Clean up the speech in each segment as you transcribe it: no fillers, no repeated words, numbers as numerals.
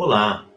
Olá,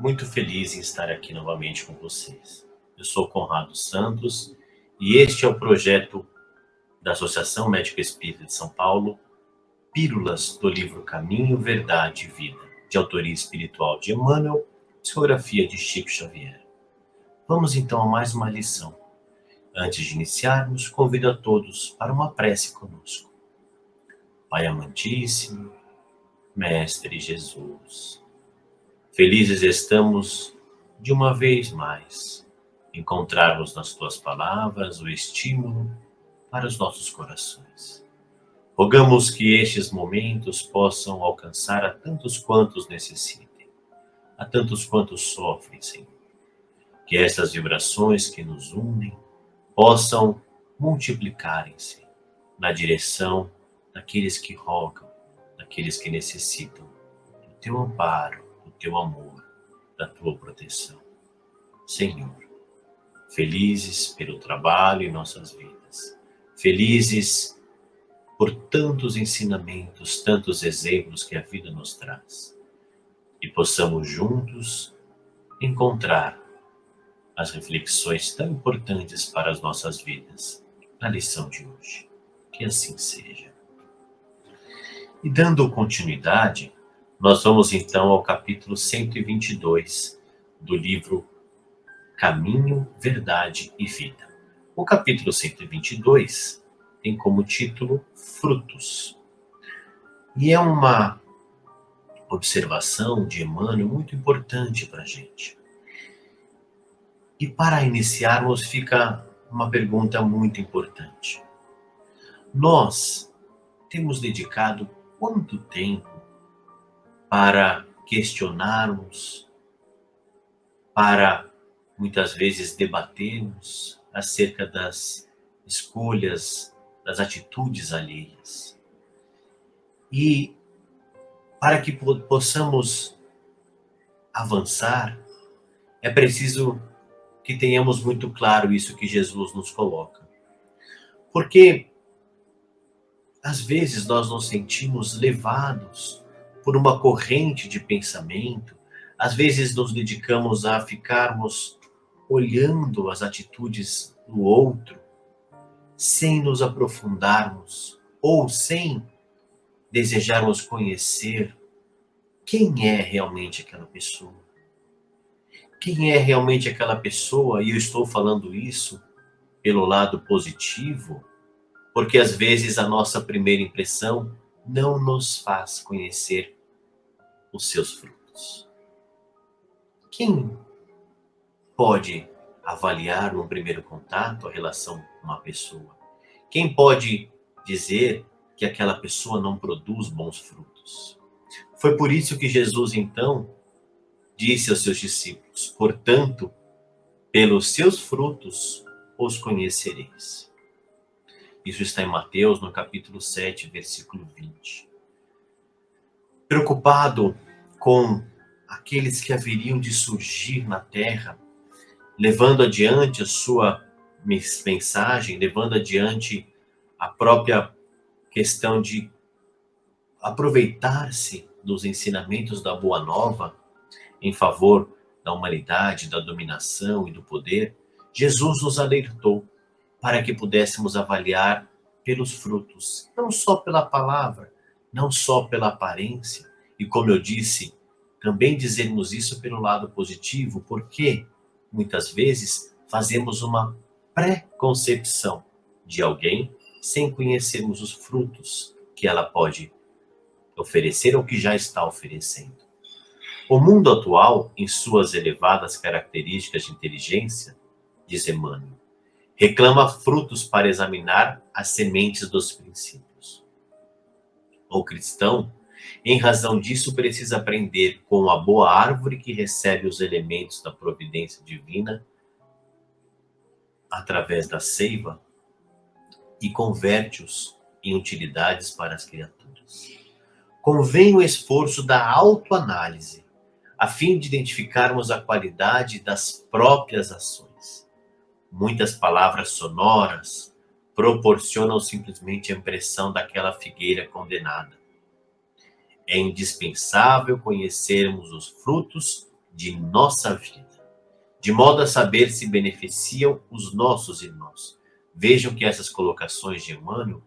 muito feliz em estar aqui novamente com vocês. Eu sou Conrado Santos e este é o projeto da Associação Médica Espírita de São Paulo, Pílulas do livro Caminho, Verdade e Vida, de autoria espiritual de Emmanuel, psicografia de Chico Xavier. Vamos então a mais uma lição. Antes de iniciarmos, convido a todos para uma prece conosco. Pai amantíssimo, Mestre Jesus, felizes estamos de uma vez mais encontrarmos nas tuas palavras o estímulo para os nossos corações. Rogamos que estes momentos possam alcançar a tantos quantos necessitem, a tantos quantos sofrem, Senhor. Que estas vibrações que nos unem possam multiplicarem-se na direção daqueles que rogam, daqueles que necessitam do teu amparo, do teu amor, da tua proteção. Senhor, felizes pelo trabalho em nossas vidas, felizes por tantos ensinamentos, tantos exemplos que a vida nos traz, e possamos juntos encontrar as reflexões tão importantes para as nossas vidas na lição de hoje. Que assim seja. E dando continuidade, nós vamos então ao capítulo 122 do livro Caminho, Verdade e Vida. O capítulo 122 tem como título Frutos. E é uma observação de Emmanuel muito importante para a gente. E para iniciarmos fica uma pergunta muito importante. Nós temos dedicado quanto tempo para questionarmos, para muitas vezes debatermos acerca das escolhas, das atitudes alheias? E para que possamos avançar, é preciso que tenhamos muito claro isso que Jesus nos coloca. Porque às vezes nós nos sentimos levados por uma corrente de pensamento, às vezes nos dedicamos a ficarmos olhando as atitudes do outro, sem nos aprofundarmos ou sem desejarmos conhecer quem é realmente aquela pessoa. Quem é realmente aquela pessoa, e eu estou falando isso pelo lado positivo, porque às vezes a nossa primeira impressão não nos faz conhecer os seus frutos. Quem pode avaliar no primeiro contato a relação com uma pessoa? Quem pode dizer que aquela pessoa não produz bons frutos? Foi por isso que Jesus então disse aos seus discípulos: portanto, pelos seus frutos os conhecereis. Isso está em Mateus, no capítulo 7, versículo 20. Preocupado com aqueles que haveriam de surgir na terra, levando adiante a sua mensagem, levando adiante a própria questão de aproveitar-se dos ensinamentos da Boa Nova em favor da humanidade, da dominação e do poder, Jesus nos alertou para que pudéssemos avaliar pelos frutos, não só pela palavra, não só pela aparência, e como eu disse, também dizermos isso pelo lado positivo, porque muitas vezes fazemos uma pré-concepção de alguém sem conhecermos os frutos que ela pode oferecer ou que já está oferecendo. O mundo atual, em suas elevadas características de inteligência, diz Emmanuel, reclama frutos para examinar as sementes dos princípios. O cristão, em razão disso, precisa aprender com a boa árvore que recebe os elementos da providência divina através da seiva e converte-os em utilidades para as criaturas. Convém o esforço da autoanálise, a fim de identificarmos a qualidade das próprias ações. Muitas palavras sonoras proporcionam simplesmente a impressão daquela figueira condenada. É indispensável conhecermos os frutos de nossa vida, de modo a saber se beneficiam os nossos irmãos. Vejam que essas colocações de Emmanuel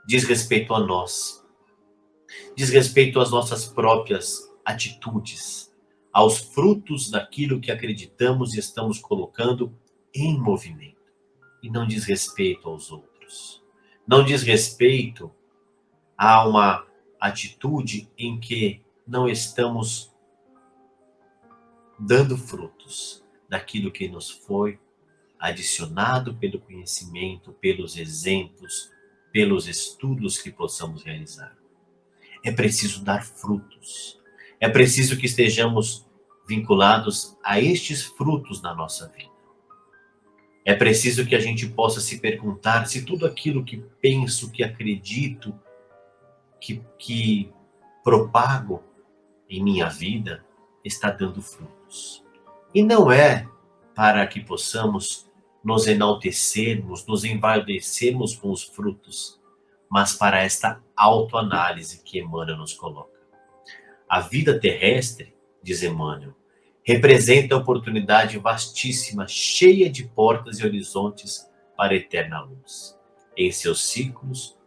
diz respeito a nós, diz respeito às nossas próprias atitudes, aos frutos daquilo que acreditamos e estamos colocando em movimento. E não diz respeito aos outros. Não diz respeito a uma atitude em que não estamos dando frutos daquilo que nos foi adicionado pelo conhecimento, pelos exemplos, pelos estudos que possamos realizar. É preciso dar frutos. É preciso que estejamos vinculados a estes frutos na nossa vida. É preciso que a gente possa se perguntar se tudo aquilo que penso, que acredito, que propago em minha vida está dando frutos. E não é para que possamos nos enaltecermos, nos envaidecermos com os frutos, mas para esta autoanálise que Emmanuel nos coloca. A vida terrestre, diz Emmanuel, representa a oportunidade vastíssima, cheia de portas e horizontes para a eterna luz. Em seus ciclos,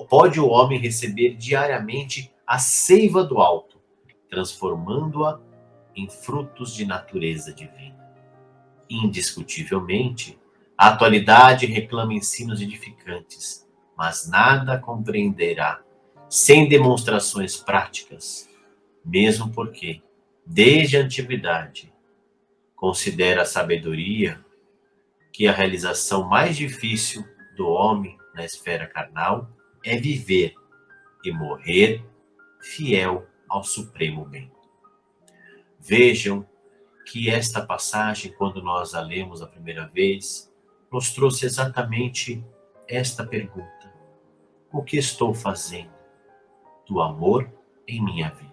pode o homem receber diariamente a seiva do alto, transformando-a em frutos de natureza divina. Indiscutivelmente, a atualidade reclama ensinos edificantes, mas nada compreenderá sem demonstrações práticas, mesmo porque, desde a antiguidade, considera a sabedoria que a realização mais difícil do homem na esfera carnal é viver e morrer fiel ao supremo bem. Vejam que esta passagem, quando nós a lemos a primeira vez, nos trouxe exatamente esta pergunta: o que estou fazendo do amor em minha vida?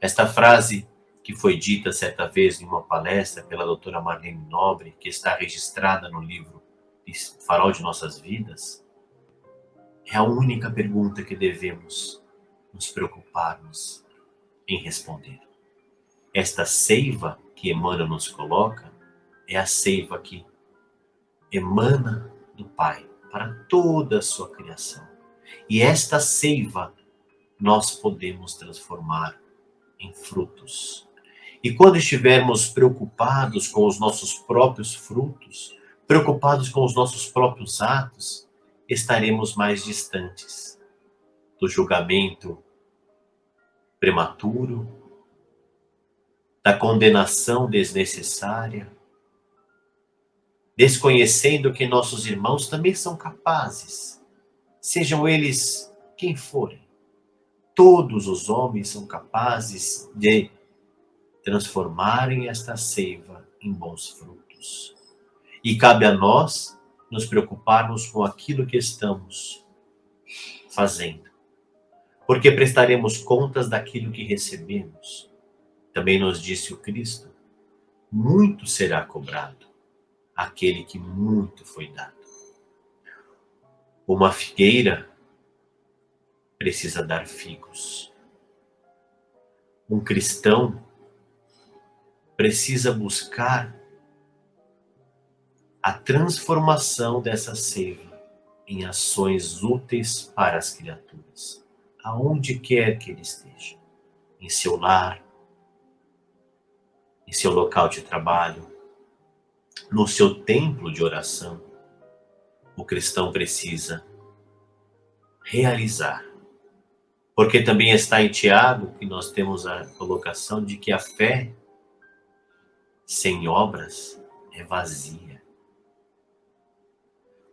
Esta frase que foi dita certa vez em uma palestra pela doutora Marlene Nobre, que está registrada no livro Farol de Nossas Vidas, é a única pergunta que devemos nos preocuparmos em responder. Esta seiva que Emmanuel nos coloca é a seiva que emana do Pai para toda a sua criação. E esta seiva nós podemos transformar em frutos. E quando estivermos preocupados com os nossos próprios frutos, preocupados com os nossos próprios atos, estaremos mais distantes do julgamento prematuro, da condenação desnecessária, desconhecendo que nossos irmãos também são capazes, sejam eles quem forem. Todos os homens são capazes de transformarem esta seiva em bons frutos. E cabe a nós nos preocuparmos com aquilo que estamos fazendo, porque prestaremos contas daquilo que recebemos. Também nos disse o Cristo: muito será cobrado aquele que muito foi dado. Uma figueira precisa dar figos. Um cristão precisa buscar a transformação dessa seiva em ações úteis para as criaturas, aonde quer que ele esteja, em seu lar, em seu local de trabalho, no seu templo de oração. O cristão precisa realizar, porque também está em Tiago que nós temos a colocação de que a fé sem obras é vazia.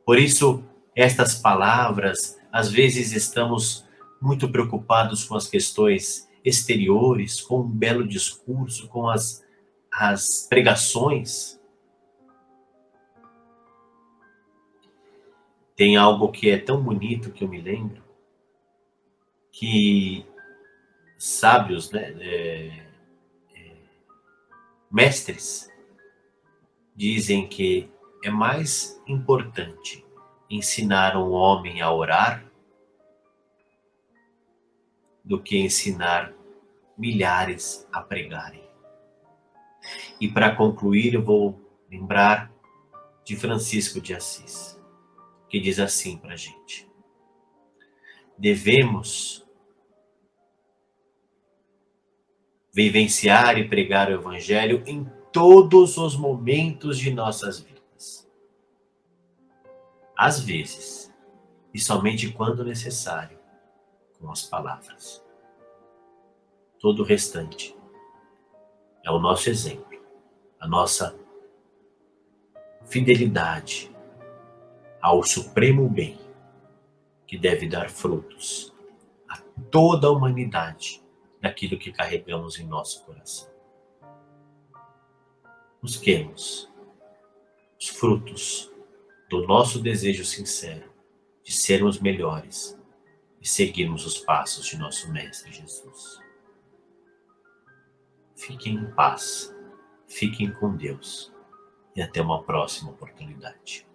Por isso, estas palavras, às vezes estamos muito preocupados com as questões exteriores, com um belo discurso, com as pregações. Tem algo que é tão bonito que eu me lembro, que sábios, mestres, dizem que é mais importante ensinar um homem a orar do que ensinar milhares a pregarem. E para concluir, eu vou lembrar de Francisco de Assis, que diz assim para a gente: devemos vivenciar e pregar o Evangelho em todos os momentos de nossas vidas. Às vezes, e somente quando necessário, com as palavras. Todo o restante é o nosso exemplo, a nossa fidelidade ao supremo bem, que deve dar frutos a toda a humanidade daquilo que carregamos em nosso coração. Busquemos os frutos do nosso desejo sincero de sermos melhores e seguirmos os passos de nosso Mestre Jesus. Fiquem em paz, fiquem com Deus e até uma próxima oportunidade.